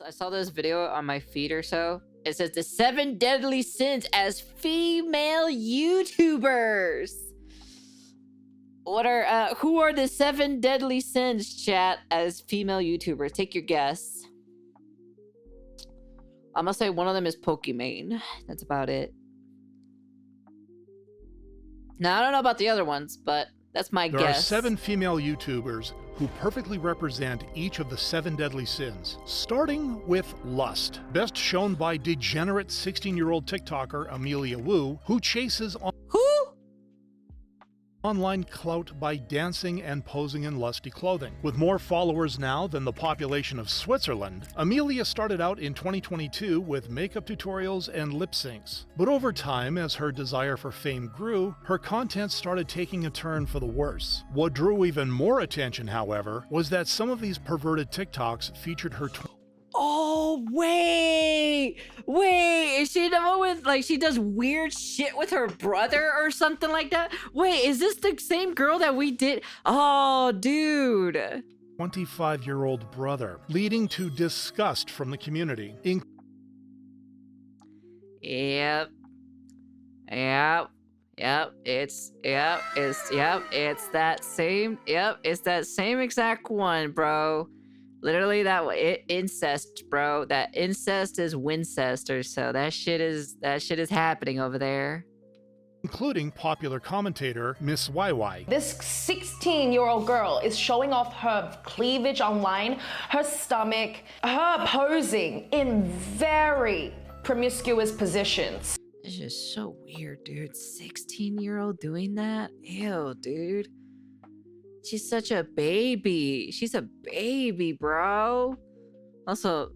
I saw this video on my feed or so. It says the 7 deadly sins as female YouTubers. What are who are the 7 deadly sins, chat, as female YouTubers? Take your guess. I'm gonna say one of them is Pokimane. That's about it. Now I don't know about the other ones, but that's my guess. There are 7 female YouTubers who perfectly represent each of the 7 deadly sins, starting with lust, best shown by degenerate 16-year-old TikToker Amelia Wu, who chases online clout by dancing and posing in lusty clothing. With more followers now than the population of Switzerland, Amelia started out in 2022 with makeup tutorials and lip syncs. But over time, as her desire for fame grew, her content started taking a turn for the worse. What drew even more attention, however, was that some of these perverted TikToks featured her Oh, wait, is she the one with, like, she does weird shit with her brother or something like that? Wait, is this the same girl that we did? Oh, dude. 25-year-old brother, leading to disgust from the community. Yep, it's that same exact one, bro. Literally that way, incest, bro. That incest is wincest or so. That shit is happening over there. Including popular commentator Miss YY. This 16-year-old girl is showing off her cleavage online, her stomach, her posing in very promiscuous positions. It's just so weird, dude. 16-year-old doing that? Ew, dude. She's such a baby. She's a baby, bro. Also,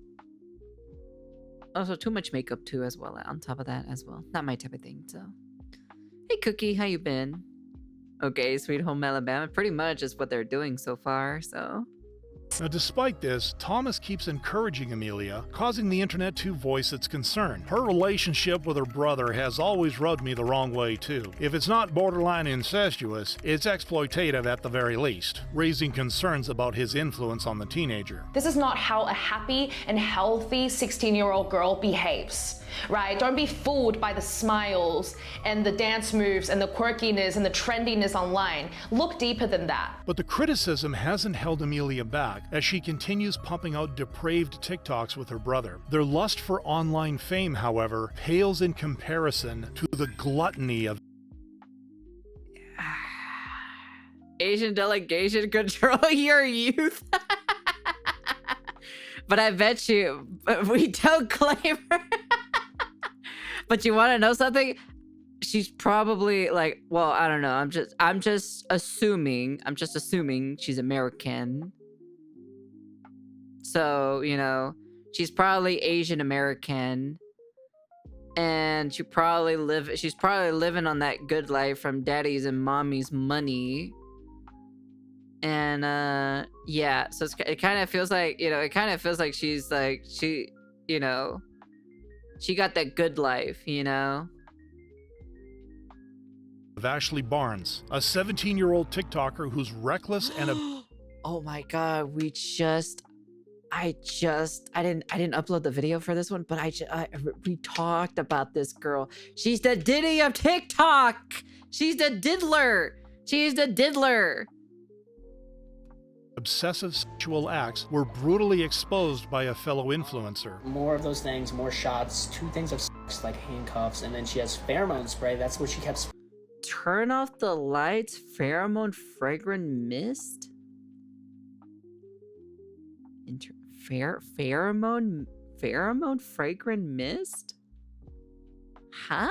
too much makeup too, as well. On top of that, as well. Not my type of thing. So, hey, Cookie, how you been? Okay, Sweet Home Alabama. Pretty much is what they're doing so far. So. Now, despite this, Thomas keeps encouraging Amelia, causing the internet to voice its concern. Her relationship with her brother has always rubbed me the wrong way, too. If it's not borderline incestuous, it's exploitative at the very least, raising concerns about his influence on the teenager. This is not how a happy and healthy 16-year-old girl behaves, right? Don't be fooled by the smiles and the dance moves and the quirkiness and the trendiness online. Look deeper than that. But the criticism hasn't held Amelia back, as she continues pumping out depraved TikToks with her brother. Their lust for online fame, however, pales in comparison to the gluttony of Asian delegation, control your youth. But I bet you, we don't claim her. But you want to know something? She's probably like, well, I don't know. I'm just assuming she's American. So, you know, she's probably Asian American, and she's probably living on that good life from daddy's and mommy's money. And yeah, so it kind of feels like, you know, she's like, you know, she got that good life, you know. of Ashley Barnes, a 17-year-old TikToker who's reckless and oh my god, I didn't upload the video for this one, but we talked about this girl. She's the Diddy of TikTok. She's the diddler. obsessive sexual acts were brutally exposed by a fellow influencer. More of those things, more shots, 2 things of sex, like handcuffs, and then she has pheromone spray. That's what she kept. Turn off the lights, pheromone fragrant mist? Pheromone fragrant mist? Huh?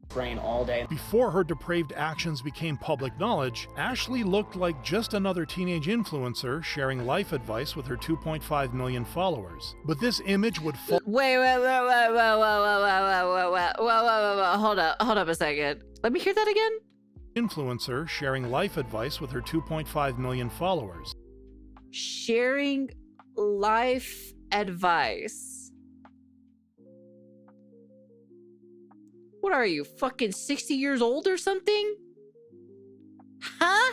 Brain all day. Before her depraved actions became public knowledge, Ashley looked like just another teenage influencer sharing life advice with her 2.5 million followers. But this image would fall. Wait, hold up a second. Let me hear that again. Influencer sharing life advice with her 2.5 million followers. Sharing life advice. What are you, fucking 60 years old or something? Huh?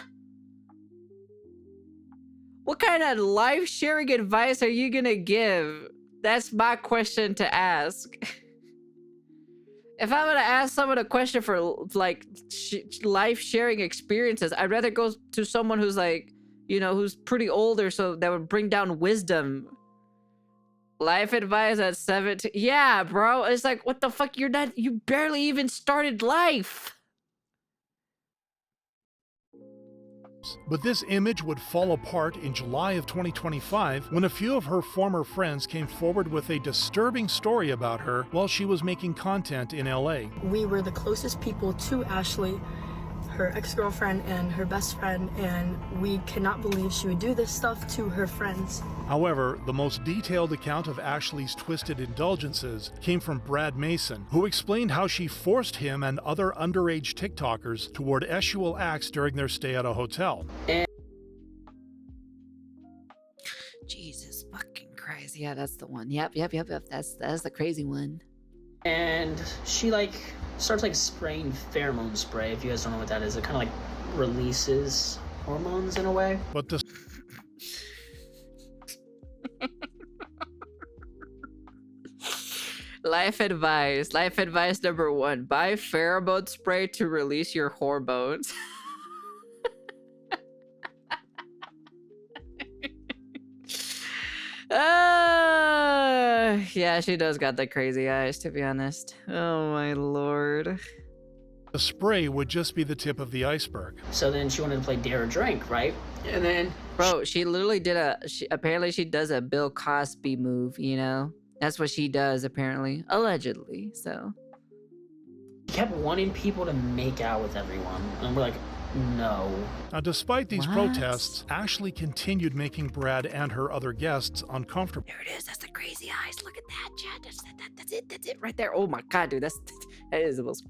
What kind of life-sharing advice are you gonna give? That's my question to ask. If I'm gonna ask someone a question for like life-sharing experiences, I'd rather go to someone who's like, you know, who's pretty old or so that would bring down wisdom. Life advice at 17. Yeah, bro. It's like, what the fuck? You barely even started life. But this image would fall apart in July of 2025 when a few of her former friends came forward with a disturbing story about her while she was making content in LA. We were the closest people to Ashley, her ex-girlfriend and her best friend, and we cannot believe she would do this stuff to her friends. However, the most detailed account of Ashley's twisted indulgences came from Brad Mason, who explained how she forced him and other underage TikTokers toward sexual acts during their stay at a hotel. Jesus fucking Christ. Yeah, that's the one. Yep. That's the crazy one. And she like starts like spraying pheromone spray. If you guys don't know what that is, it kind of like releases hormones in a way. But the Life advice number 1: buy pheromone spray to release your hormones. Yeah, she does got the crazy eyes, to be honest. Oh my lord. The spray would just be the tip of the iceberg. So then she wanted to play Dare or Drink, right? And then Bro, she literally did apparently she does a Bill Cosby move, you know? That's what she does, apparently. Allegedly, so. she kept wanting people to make out with everyone. And we're like, no. Now, despite these What? protests, Ashley continued making Brad and her other guests uncomfortable. There it is. That's the crazy eyes. Look at that, Chad. That's it right there. Oh my god, dude. That is the most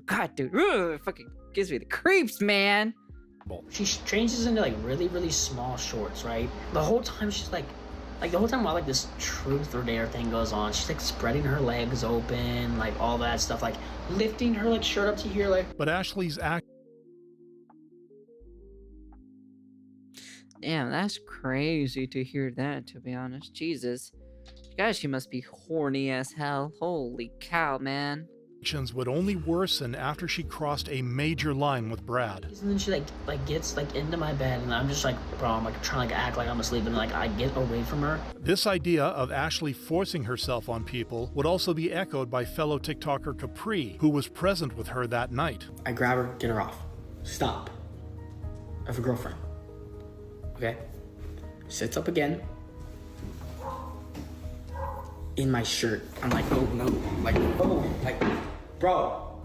god, dude. Ugh, it fucking gives me the creeps, man. She changes into like really, really small shorts, right? The whole time she's like the whole time while like this truth or dare thing goes on, she's like spreading her legs open, like all that stuff, like lifting her like shirt up to here, like. But Ashley's act Damn, that's crazy to hear that, to be honest. Jesus. Guys, she must be horny as hell. Holy cow, man. actions would only worsen after she crossed a major line with Brad. And then she like gets like into my bed, and I'm just like, bro, I'm like trying to act like I'm asleep, and like I get away from her. This idea of Ashley forcing herself on people would also be echoed by fellow TikToker Capri, who was present with her that night. I grab her, get her off. Stop. I have a girlfriend. Okay? Sits up again. In my shirt. I'm like, oh no. Like, oh, like, bro,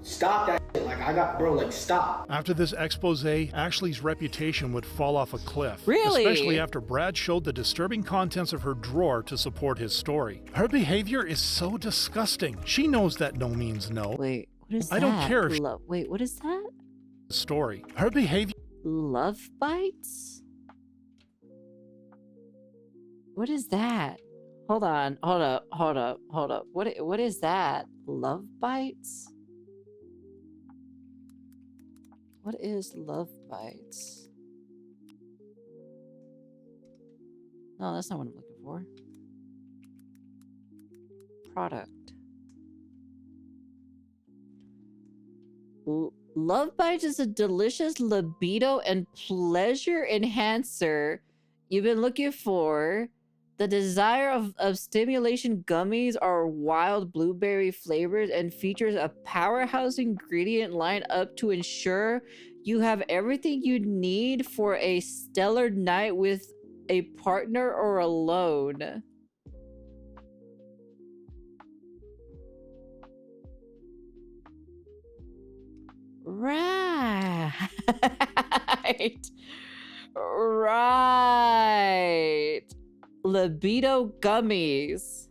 stop that shit. Like, bro, like, stop. After this expose, Ashley's reputation would fall off a cliff. Really? Especially after Brad showed the disturbing contents of her drawer to support his story. Her behavior is so disgusting. She knows that no means no. Wait, what is that? I don't care if Wait, what is that? Story. Her behavior. Love bites? What is that? Hold on, hold up. What is that? Love bites? What is love bites? No, that's not what I'm looking for. Product. Love bites is a delicious libido and pleasure enhancer you've been looking for. The desire of stimulation gummies are wild blueberry flavors and features a powerhouse ingredient line up to ensure you have everything you need for a stellar night with a partner or alone. Right. Right. Libido gummies.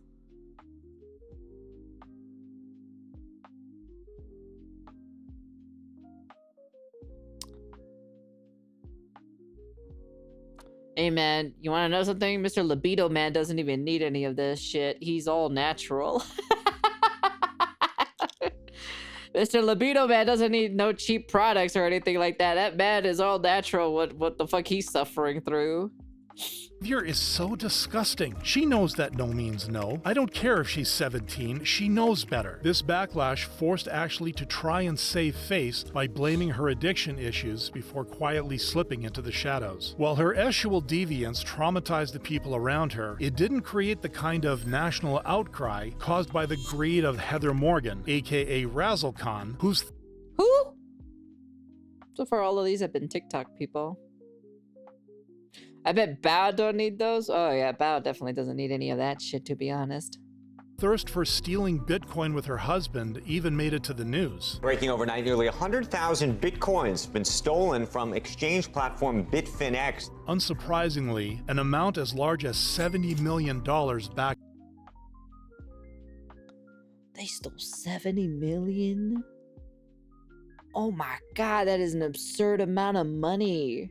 Hey man, you want to know something? Mr. Libido Man doesn't even need any of this shit. He's all natural. Mr. Libido Man doesn't need no cheap products or anything like that. That man is all natural. What the fuck he's suffering through. Behavior is so disgusting. She knows that no means no. I don't care if she's 17, she knows better. This backlash forced Ashley to try and save face by blaming her addiction issues before quietly slipping into the shadows. While her sexual deviance traumatized the people around her, it didn't create the kind of national outcry caused by the greed of Heather Morgan, aka Razzle Khan, who's Who? So far, all of these have been TikTok people. I bet Bao don't need those. Oh yeah, Bao definitely doesn't need any of that shit, to be honest. thirst for stealing Bitcoin with her husband even made it to the news. Breaking overnight, nearly 100,000 Bitcoins have been stolen from exchange platform Bitfinex. Unsurprisingly, an amount as large as $70 million back. They stole 70 million? Oh my god, that is an absurd amount of money.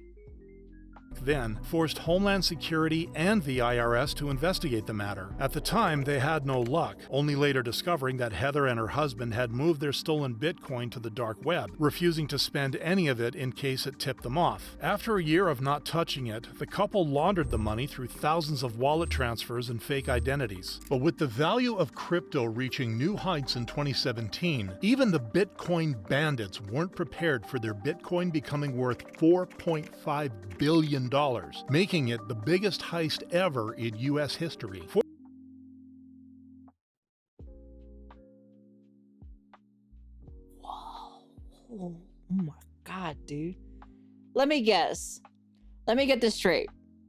Then forced Homeland Security and the IRS to investigate the matter. At the time, they had no luck, only later discovering that Heather and her husband had moved their stolen Bitcoin to the dark web, refusing to spend any of it in case it tipped them off. After a year of not touching it, the couple laundered the money through thousands of wallet transfers and fake identities. But with the value of crypto reaching new heights in 2017, even the Bitcoin bandits weren't prepared for their Bitcoin becoming worth $4.5 billion, making it the biggest heist ever in U.S. history. Whoa. Oh my god, dude. Let me guess. Let me get this straight.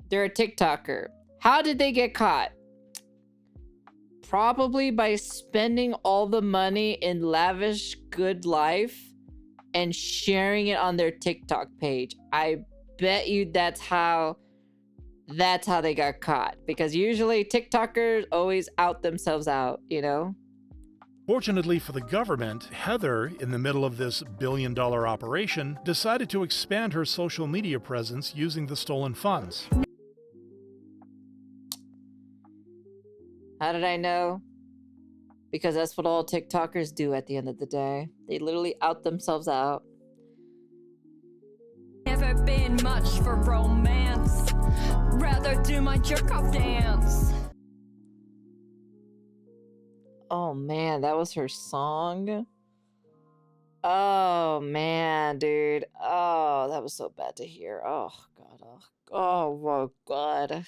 They're a TikToker. How did they get caught? Probably by spending all the money in lavish good life and sharing it on their TikTok page. I bet you that's how they got caught, because usually TikTokers always out themselves out, you know? Fortunately for the government, Heather, in the middle of this billion-dollar operation, decided to expand her social media presence using the stolen funds. How did I know? Because that's what all TikTokers do at the end of the day. They literally out themselves out. Never been much for romance. Rather do my jerk-off dance. Oh man, that was her song? Oh man, dude. Oh, that was so bad to hear. Oh god. Oh my god.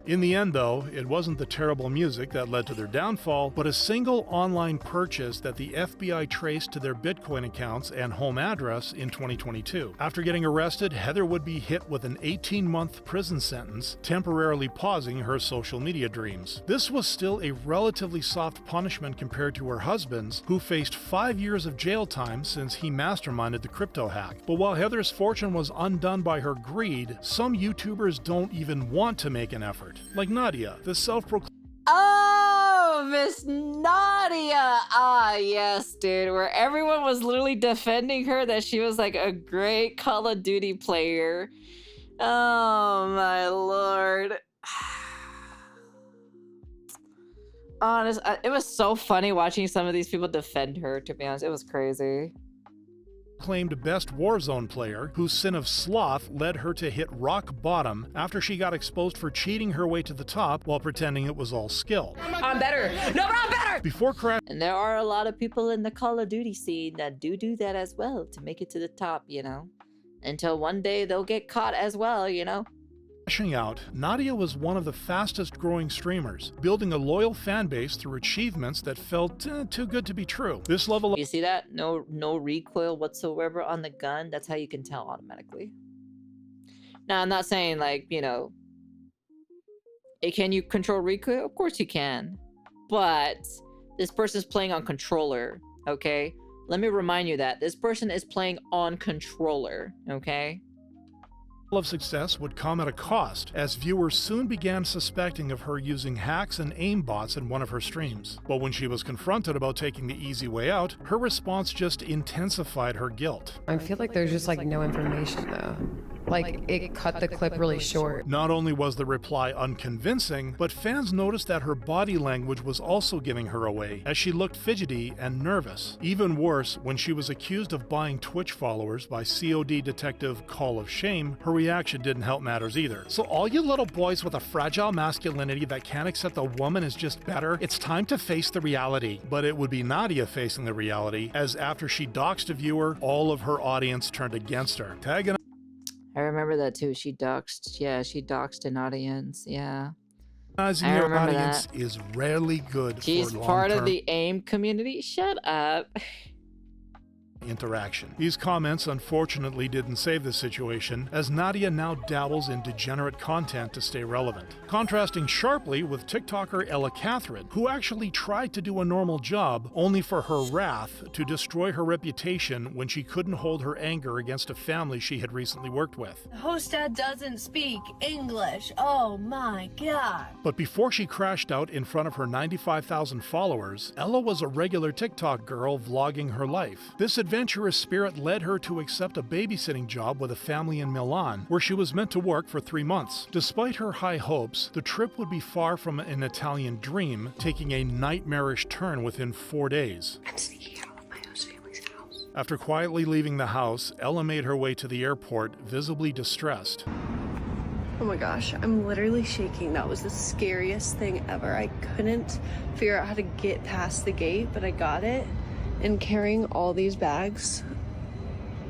In the end, though, it wasn't the terrible music that led to their downfall, but a single online purchase that the FBI traced to their Bitcoin accounts and home address in 2022. After getting arrested, Heather would be hit with an 18-month prison sentence, temporarily pausing her social media dreams. This was still a relatively soft punishment compared to her husband's, who faced 5 years of jail time since he masterminded the crypto hack. But while Heather's fortune was undone by her greed, some YouTubers don't even want to make an effort. Like Nadia, the self-proclaimed... Oh, Miss Nadia! Ah, yes, dude. Where everyone was literally defending her that she was like a great Call of Duty player. Oh, my lord. Honest, it was so funny watching some of these people defend her, to be honest. It was crazy. Claimed best Warzone player, whose sin of sloth led her to hit rock bottom after she got exposed for cheating her way to the top while pretending it was all skill. I'm better. No, but I'm better. Before And there are a lot of people in the Call of Duty scene that do that as well to make it to the top, you know? Until one day they'll get caught as well, you know? crashing out, Nadia was one of the fastest growing streamers, building a loyal fan base through achievements that felt too good to be true. This level of... You see that? No recoil whatsoever on the gun. That's how you can tell automatically. Now, I'm not saying, like, you know, can you control recoil? Of course you can. But this person's playing on controller, okay? Let me remind you that this person is playing on controller, okay? of success would come at a cost, as viewers soon began suspecting of her using hacks and aimbots in one of her streams. But when she was confronted about taking the easy way out, her response just intensified her guilt. I feel like there's just like no information though. Like, it cut the clip really short. Not only was the reply unconvincing, but fans noticed that her body language was also giving her away, as she looked fidgety and nervous. Even worse, when she was accused of buying Twitch followers by COD detective Call of Shame, her reaction didn't help matters either. So all you little boys with a fragile masculinity that can't accept a woman is just better, it's time to face the reality. But it would be Nadia facing the reality, as after she doxed a viewer, all of her audience turned against her. Tagging I remember that too. She doxed an audience. Yeah. Organizing I your remember audience that. is rarely good She's for part of long-term the AIM community. Shut up. interaction. These comments unfortunately didn't save the situation, as Nadia now dabbles in degenerate content to stay relevant. Contrasting sharply with TikToker Ella Catherine, who actually tried to do a normal job, only for her wrath to destroy her reputation when she couldn't hold her anger against a family she had recently worked with. The host dad doesn't speak English. Oh my god. But before she crashed out in front of her 95,000 followers, Ella was a regular TikTok girl vlogging her life. This adventurous spirit led her to accept a babysitting job with a family in Milan, where she was meant to work for 3 months. Despite her high hopes, the trip would be far from an Italian dream, taking a nightmarish turn within 4 days. I'm sneaking out of my host family's house. After quietly leaving the house, Ella made her way to the airport, visibly distressed. Oh my gosh, I'm literally shaking. That was the scariest thing ever. I couldn't figure out how to get past the gate, but I got it. And carrying all these bags,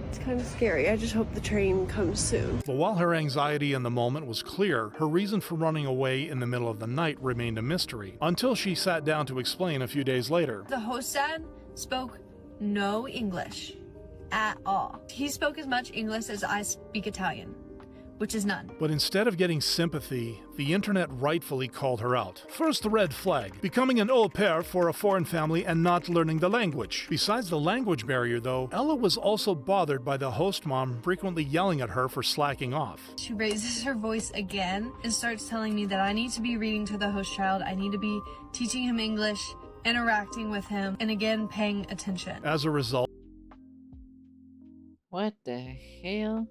it's kind of scary. I just hope the train comes soon. But while her anxiety in the moment was clear, her reason for running away in the middle of the night remained a mystery, until she sat down to explain a few days later. The host dad spoke no English at all. He spoke as much English as I speak Italian, which is none. But instead of getting sympathy, the internet rightfully called her out. First red flag, becoming an au pair for a foreign family and not learning the language. Besides the language barrier though, Ella was also bothered by the host mom frequently yelling at her for slacking off. She raises her voice again and starts telling me that I need to be reading to the host child, I need to be teaching him English, interacting with him, and again paying attention. As a result, What the hell?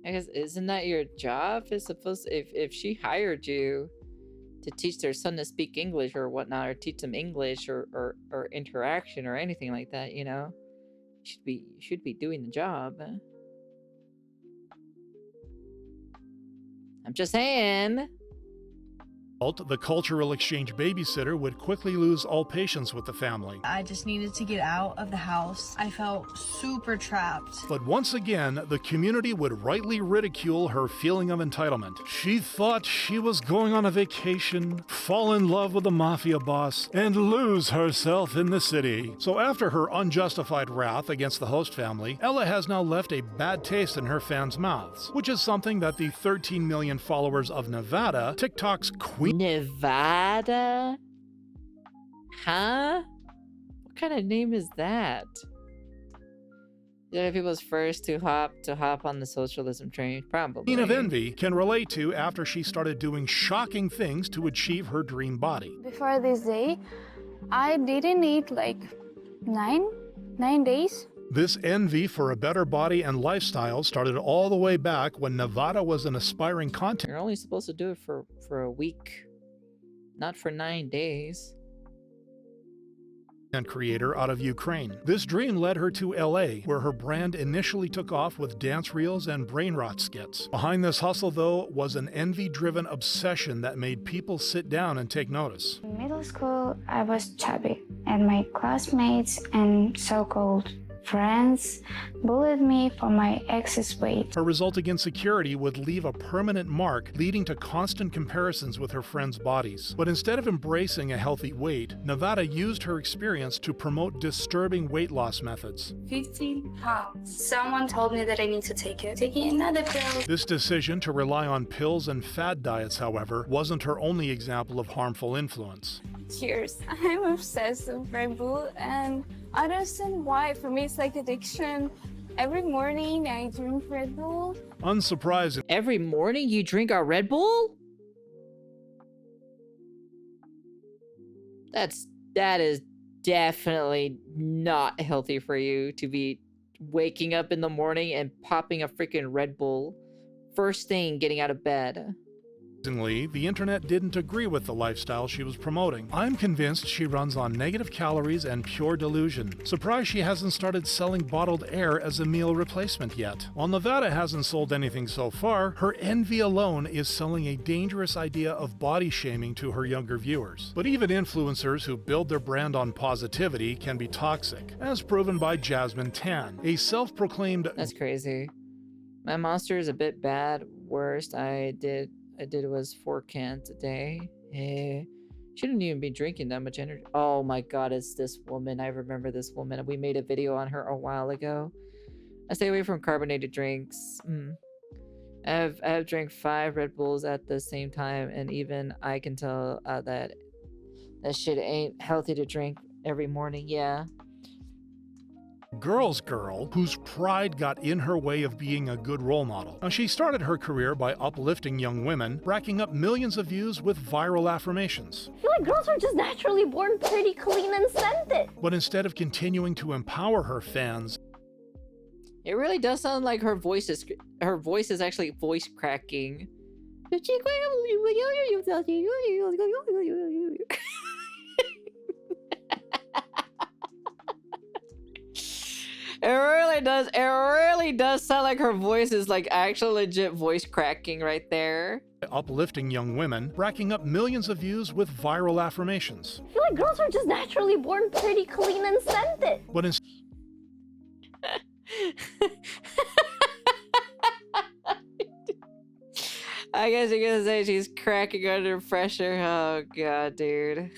I guess, isn't that your job? It's supposed to, if she hired you to teach their son to speak English or whatnot, or teach them English or interaction or anything like that, you know, you should be doing the job. I'm just saying. the cultural exchange babysitter would quickly lose all patience with the family. I just needed to get out of the house. I felt super trapped. But once again, the community would rightly ridicule her feeling of entitlement. She thought she was going on a vacation, fall in love with a mafia boss, and lose herself in the city. So after her unjustified wrath against the host family, Ella has now left a bad taste in her fans' mouths, which is something that the 13 million followers of Nevada, TikTok's queen... Nevada? Huh? What kind of name is that? Yeah, people's first to hop on the socialism train, probably. Queen of Envy can relate to after she started doing shocking things to achieve her dream body. Before this day, I didn't eat like nine days. This envy for a better body and lifestyle started all the way back when Nevada was an aspiring content. You're only supposed to do it for a week, not for 9 days. Creator out of Ukraine. This dream led her to LA, where her brand initially took off with dance reels and brain rot skits. Behind this hustle, though, was an envy-driven obsession that made people sit down and take notice. In middle school, I was chubby, and my classmates and so-called friends bullied me for my excess weight. Her resulting insecurity would leave a permanent mark, leading to constant comparisons with her friends' bodies. But instead of embracing a healthy weight, Nevada used her experience to promote disturbing weight loss methods. 15 pounds. Someone told me that I need to take it. Taking another pill. This decision to rely on pills and fad diets, however, wasn't her only example of harmful influence. Cheers. I'm obsessed with Red Bull, and I don't understand why. For me, it's like addiction. Every morning I drink Red Bull. Unsurprising. Every morning you drink a Red Bull? That is definitely not healthy for you to be waking up in the morning and popping a freaking Red Bull. first thing getting out of bed. Surprisingly, the internet didn't agree with the lifestyle she was promoting. I'm convinced she runs on negative calories and pure delusion. Surprised she hasn't started selling bottled air as a meal replacement yet. While Nevada hasn't sold anything so far, her envy alone is selling a dangerous idea of body shaming to her younger viewers. But even influencers who build their brand on positivity can be toxic, as proven by Jasmine Tan, a self-proclaimed— That's crazy. My monster is a bit bad. Worst I did was 4 cans a day. Shouldn't even be drinking that much energy. Oh my god, it's this woman. I remember this woman. We made a video on her a while ago. I stay away from carbonated drinks. I have drank 5 Red Bulls at the same time, and even I can tell that shit ain't healthy to drink every morning. Yeah. girl's girl whose pride got in her way of being a good role model. Now, she started her career by uplifting young women, racking up millions of views with viral affirmations. I feel like girls are just naturally born pretty, clean, and scented. But instead of continuing to empower her fans, it really does sound like her voice is actually voice cracking. It really does sound like her voice is like actual legit voice cracking right there. Uplifting young women, racking up millions of views with viral affirmations. I feel like girls are just naturally born pretty, clean, and scented. But I guess you're gonna say she's cracking under pressure. Oh god, dude.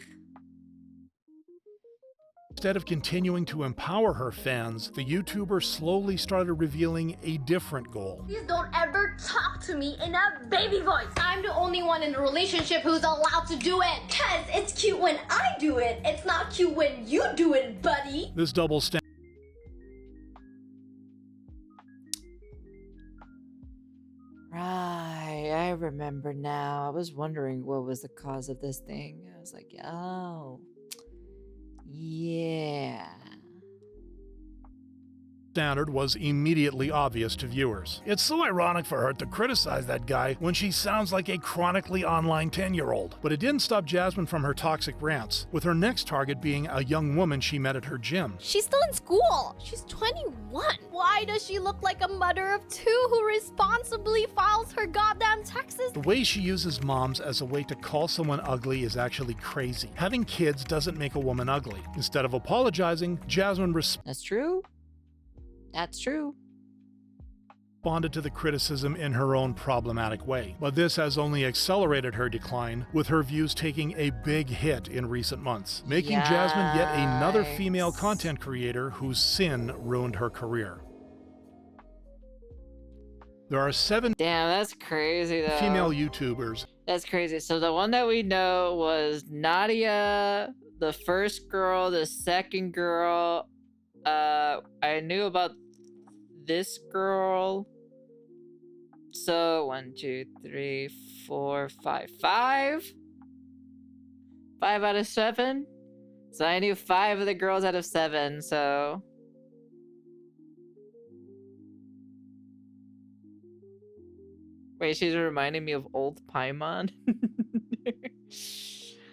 Instead of continuing to empower her fans, the YouTuber slowly started revealing a different goal. Please don't ever talk to me in a baby voice. I'm the only one in a relationship who's allowed to do it. Cause it's cute when I do it. It's not cute when you do it, buddy. This double standard. Right, I remember now. I was wondering what was the cause of this thing. I was like, oh, yeah. Standard was immediately obvious to viewers. It's so ironic for her to criticize that guy when she sounds like a chronically online 10-year-old. But it didn't stop Jasmine from her toxic rants, with her next target being a young woman she met at her gym. She's still in school. She's 21. Why does she look like a mother of 2 who responsibly files her goddamn taxes? The way she uses moms as a way to call someone ugly is actually crazy. Having kids doesn't make a woman ugly. Instead of apologizing, Jasmine That's true. That's true. Responded to the criticism in her own problematic way. But this has only accelerated her decline, with her views taking a big hit in recent months, making Jasmine yet another female content creator whose sin ruined her career. There are 7 Damn, that's crazy though. female YouTubers. That's crazy. So the one that we know was Nadia, the first girl, the second girl. I knew about this girl. So 1, 2, 3, 4, 5. 5 out of 7. So I knew 5 of the girls out of 7. So wait, she's reminding me of old Paimon.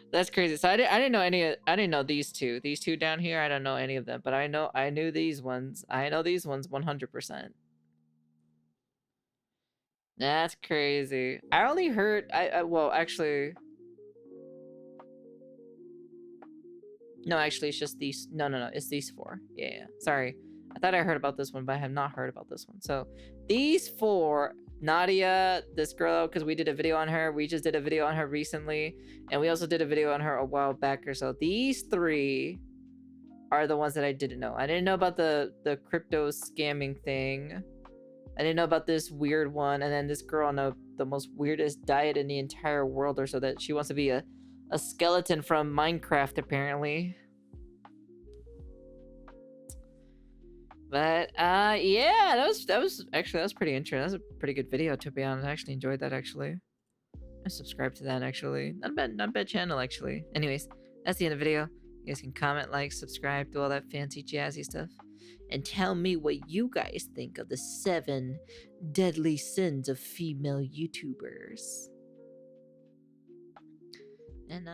That's crazy. So I didn't know I didn't know these two. These two down here, I don't know any of them, but I knew these ones. I know these ones 100%. That's crazy. I only heard well, actually no, actually it's just these. No, it's these 4. Yeah. Sorry. I thought I heard about this one, but I have not heard about this one. So these 4, Nadia, this girl, because we did a video on her. We just did a video on her recently, and we also did a video on her a while back or so. These 3 are the ones that I didn't know. I didn't know about the crypto scamming thing. I didn't know about this weird one, and then this girl on the most weirdest diet in the entire world or so, that she wants to be a skeleton from Minecraft apparently. But yeah, that was pretty interesting. That was a pretty good video, to be honest. I actually enjoyed that. Actually, I subscribed to that. Actually, not bad channel actually. Anyways, that's the end of the video. You guys can comment, like, subscribe, do all that fancy jazzy stuff. and tell me what you guys think of the 7 deadly sins of female YouTubers. And